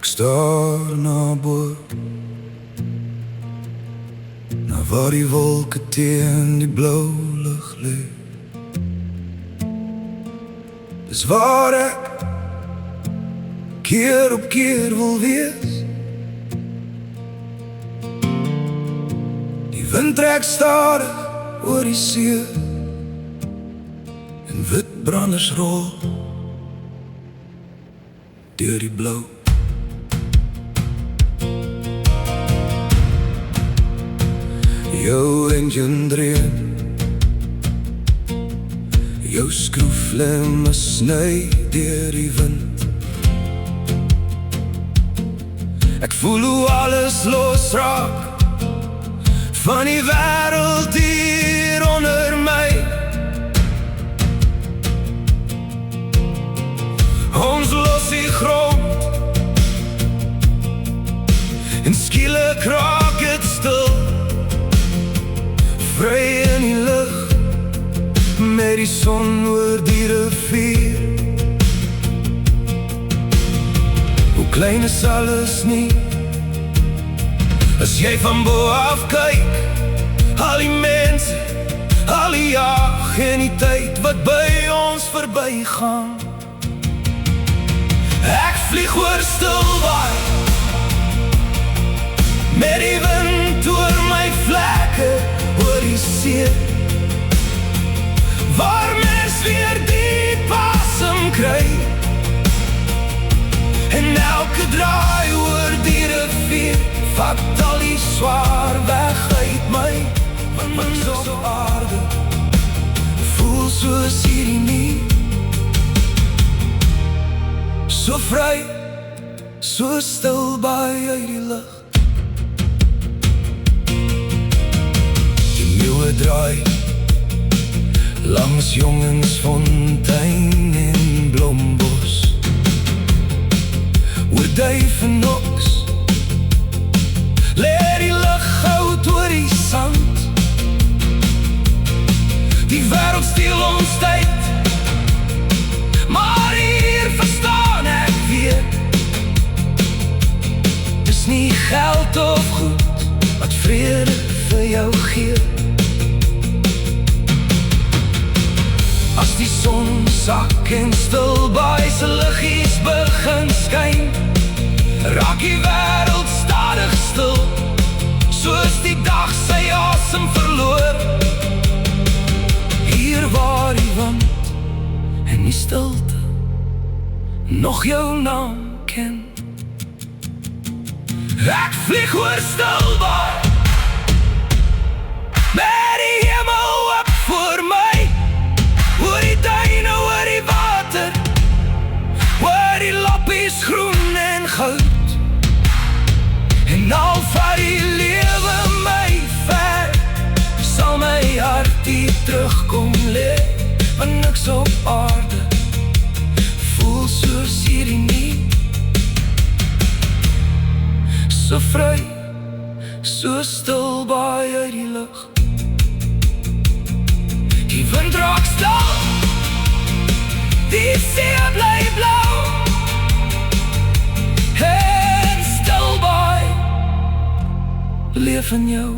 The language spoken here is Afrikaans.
Ek staar na bo, na waar die wolke teen die blou lug lê. Dis waar ek keer op keer wil wees. Die wind trek stadig oor die see en wit branders rol deur die blou. Jou engine dreun, jou skroeflemme sny deur die wind. Ek voel hoe alles losraak van die wêreld hier onder my. Ons los die grond en skielik raak het stil, vry in die lug met die son oor die rivier. Hoe klein is alles nie as jy van bo af kyk, al die mense, al die jag en die tyd wat by ons verbygaan. Ek vlieg oor Stilbaai met die wind oor my vlekke, oor die see waar mens weer diep asem kry, en elke draai oor die rivier vat al die swaar weg uit my. Want niks op aarde voel soos hierdie nie, so vry, so stil by uit die lug. Die meeuwe draai langs Jongensfontein en Blombos, oor duif en noks leer die lug goud oor die sand. Die wêreld steel ons tyd, maar hier verstaan ek weer, dis nie geld of goed wat vrede vir jou gee. As die son sak en Stilbaai se liggies begin skyn, raak die wêreld stadig stil, soos die dag sy asem verloor. Hier waar die wind en die stilte nog jou naam ken. Ek vlieg oor Stilbaai met die hemel op voor my, oor die duine, oor die water, oor die lappies groen en goud, en al vat die lewe my ver, sal my hart hier terugkom lê. Want niks op aarde voel soos hierdie nie, so vry, so stil by uit die lug. Die wind raak stil, die see bly blou, en Stilbaai leef in jou.